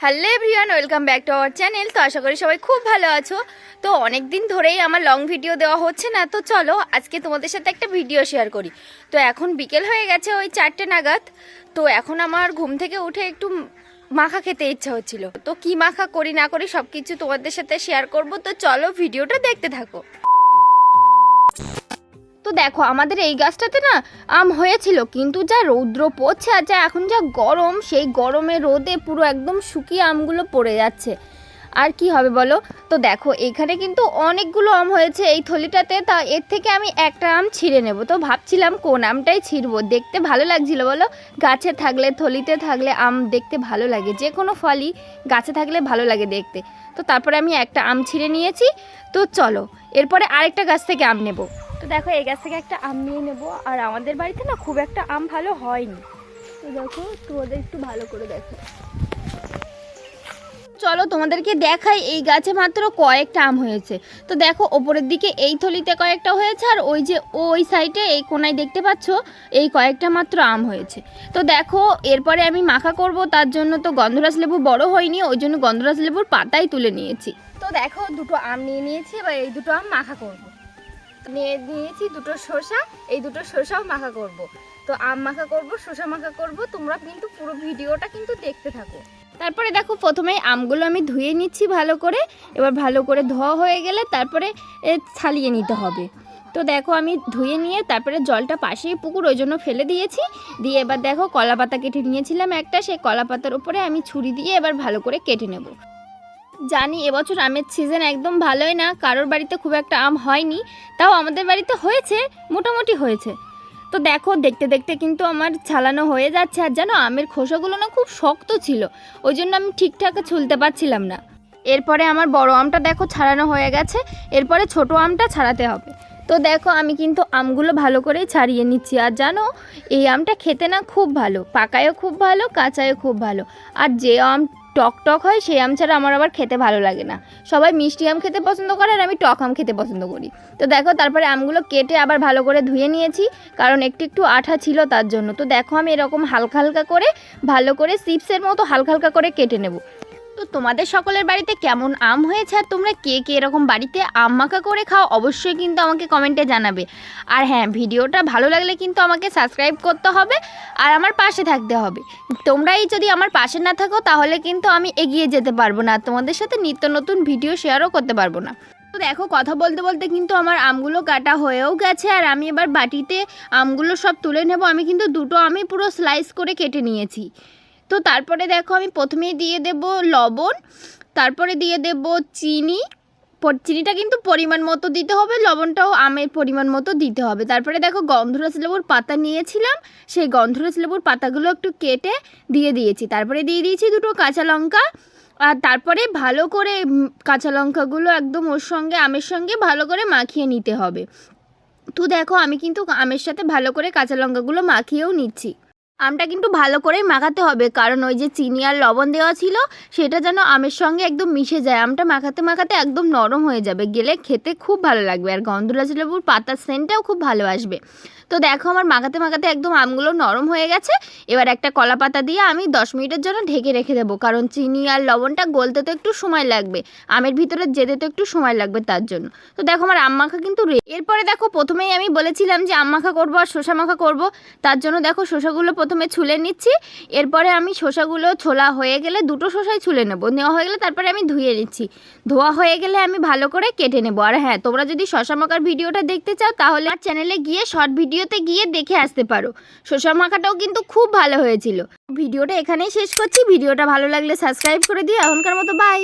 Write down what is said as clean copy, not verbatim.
Hello everyone, welcome back to our channel. তো আশা করি সবাই খুব ভালো আছো। তো অনেক দিন ধরেই আমার লং ভিডিও দেওয়া হচ্ছে না, তো চলো আজকে তোমাদের সাথে একটা ভিডিও শেয়ার করি। তো এখন বিকেল হয়ে গেছে ওই 4টে নাগাদ। তো এখন আমার ঘুম থেকে উঠে একটু মাখা খেতে ইচ্ছা হচ্ছিল। তো কি মাখা করি না করি সব কিছু তোমাদের সাথে শেয়ার করব। তো চলো ভিডিওটা দেখতে থাকো। তো দেখো আমাদের এই গাছটাতে না আম হয়েছিল, কিন্তু যা রৌদ্র পড়ছে আর যা এখন যা গরম, সেই গরমে রোদে পুরো একদম শুকিয়ে আমগুলো পড়ে যাচ্ছে। আর কি হবে বলো। তো দেখো এখানে কিন্তু অনেকগুলো আম হয়েছে এই থলিটাতে। তা এর থেকে আমি একটা আম ছিঁড়ে নেব। তো ভাবছিলাম কোন আমটাই ছিঁড়বো, দেখতে ভালো লাগছিল বলো। গাছে থাকলে থলিতে থাকলে আম দেখতে ভালো লাগে, যে কোনো ফলই গাছে থাকলে ভালো লাগে দেখতে। তো তারপরে আমি একটা আম ছিঁড়ে নিয়েছি। তো চলো এরপরে আরেকটা গাছ থেকে আম নেব। তো দেখো এই গাছ থেকে একটা আম নিয়ে নেবো। আর আমাদের বাড়িতে না খুব একটা আম ভালো হয়নি। তো দেখো তোমাদের একটু ভালো করে দেখো, চলো তোমাদেরকে দেখাই। এই গাছে মাত্র কয়েকটা আম হয়েছে। তো দেখো ওপরের দিকে এই থলিতে কয়েকটা হয়েছে, আর ওই যে ওই সাইডে এই কোনায় দেখতে পাচ্ছ এই কয়েকটা মাত্র আম হয়েছে। তো দেখো এরপরে আমি মাখা করব, তার জন্য তো গন্ধরাজ লেবু বড় হয়নি, ওই জন্য গন্ধরাজ লেবুর পাতাই তুলে নিয়েছি। তো দেখো দুটো আম নিয়ে নিয়েছি, এবার এই দুটো আম মাখা করব। নিয়েছি দুটো শসা, এই দুটো শসাও মাখা করব। তো আম মাখা করব, শসা মাখা করব, তোমরা কিন্তু পুরো ভিডিওটা কিন্তু দেখতে থাকো। তারপরে দেখো প্রথমে আমগুলো আমি ধুয়ে নিচ্ছি ভালো করে। এবার ভালো করে ধোয়া হয়ে গেলে তারপরে ছালিয়ে নিতে হবে। তো দেখো আমি ধুয়ে নিয়ে তারপরে জলটা পাশেই পুকুর, ওই জন্য ফেলে দিয়েছি। দিয়ে এবার দেখো কলা পাতা কেটে নিয়েছিলাম একটা, সেই কলা পাতার উপরে আমি ছুরি দিয়ে এবার ভালো করে কেটে নেব। জানি এবছর আমের সিজন একদম ভালোই না, কারোর বাড়িতে খুব একটা আম হয়নি, তাও আমাদের বাড়িতে হয়েছে, মোটামুটি হয়েছে। তো দেখো দেখতে দেখতে কিন্তু আমার ছালানো হয়ে যাচ্ছে। আর জানো আমের খোসাগুলো না খুব শক্ত ছিল, ওই জন্য আমি ঠিকঠাক ছুলতে পারছিলাম না। এরপরে আমার বড় আমটা দেখো ছাড়ানো হয়ে গেছে, এরপরে ছোট আমটা ছাড়াতে হবে। তো দেখো আমি কিন্তু আমগুলো ভালো করেই ছাড়িয়ে নিচ্ছি। আর জানো এই আমটা খেতে না খুব ভালো, পাকায়ও খুব ভালো, কাঁচায়ও খুব ভালো। আর যে আম টক টক হয় সেই আম ছাড়া আমার আবার খেতে ভালো লাগে না। সবাই মিষ্টি আম খেতে পছন্দ করে, আর আমি টক আম খেতে পছন্দ করি। তো দেখো তারপরে আমগুলো কেটে আবার ভালো করে ধুয়ে নিয়েছি, কারণ একটু একটু আঠা ছিল তার জন্য। তো দেখো আমি এরকম হালকা হালকা করে ভালো করে চিপসের মতো হালকা হালকা করে কেটে নেব। তো তোমাদের সকলের বাড়িতে কেমন আম হয়েছে, আর তোমরা কে কে এরকম বাড়িতে আম মাখা করে খাও অবশ্যই কিন্তু আমাকে কমেন্টে জানাবে। আর হ্যাঁ, ভিডিওটা ভালো লাগলে কিন্তু আমাকে সাবস্ক্রাইব করতে হবে আর আমার পাশে থাকতে হবে। তোমরাই যদি আমার পাশে না থাকো তাহলে কিন্তু আমি এগিয়ে যেতে পারবো না, তোমাদের সাথে নিত্য নতুন ভিডিও শেয়ারও করতে পারবো না। তো দেখো কথা বলতে বলতে কিন্তু আমার আমগুলো কাটা হয়েও গেছে, আর আমি এবার বাটিতে আমগুলো সব তুলে নেব। আমি কিন্তু দুটো আমি পুরো স্লাইস করে কেটে নিয়েছি। তো তারপরে দেখো আমি প্রথমেই দিয়ে দেব লবণ, তারপরে দিয়ে দেব চিনি। চিনিটা কিন্তু পরিমাণ মতো দিতে হবে, লবণটাও আমের পরিমাণ মতো দিতে হবে। তারপরে দেখো গন্ধরাজ লেবুর পাতা নিয়েছিলাম, সেই গন্ধরাজ লেবুর পাতাগুলো একটু কেটে দিয়ে দিয়েছি। তারপরে দিয়ে দিয়েছি দুটো কাঁচা লঙ্কা। আর তারপরে ভালো করে কাঁচা লঙ্কাগুলো একদম ওর সঙ্গে আমের সঙ্গে ভালো করে মাখিয়ে নিতে হবে। তো দেখো আমি কিন্তু আমের সাথে ভালো করে কাঁচা লঙ্কাগুলো মাখিয়েও নিচ্ছি। আমটা কিন্তু ভালো করেই মাখাতে হবে, কারণ ওই যে চিনি আর লবণ দেওয়া ছিল সেটা যেন আমের সঙ্গে একদম মিশে যায়। আমটা মাখাতে মাখাতে একদম নরম হয়ে যাবে, গেলে খেতে খুব ভালো লাগবে, আর গন্ধরাজ লেবুর পাতার সেন্টটাও খুব ভালো আসবে। তো দেখো আমার মাখাতে মাখাতে একদম আমগুলো নরম হয়ে গেছে। এবার একটা কলা পাতা দিয়ে আমি 10 মিনিটের জন্য ঢেকে রেখে দেবো, কারণ চিনি আর লবণটা গলতে তো একটু সময় লাগবে, আমের ভিতরে যেতে তো একটু সময় লাগবে তার জন্য। তো দেখো আমার আম মাখা কিন্তু এরপরে দেখো প্রথমেই আমি বলেছিলাম যে আম মাখা করবো আর শসা মাখা করবো, তার জন্য দেখো শসাগুলো প্রথমে ছুলে নিচ্ছি। এরপরে আমি শসাগুলো ছোলা হয়ে গেলে দুটো শসাই ছুলে নেবো, নেওয়া হয়ে গেলে তারপরে আমি ধুয়ে নিচ্ছি। ধোয়া হয়ে গেলে আমি ভালো করে কেটে নেবো। আর হ্যাঁ, তোমরা যদি শসা মাখার ভিডিওটা দেখতে চাও তাহলে আমার চ্যানেলে গিয়ে শর্ট ভিডিওতে গিয়ে দেখে আসতে পারো। শসা মাখাটাও কিন্তু খুব ভালো হয়েছিল। ভিডিওটা এখানেই শেষ করছি। ভিডিওটা ভালো লাগলে সাবস্ক্রাইব করে দিও। এখনকার মতো বাই।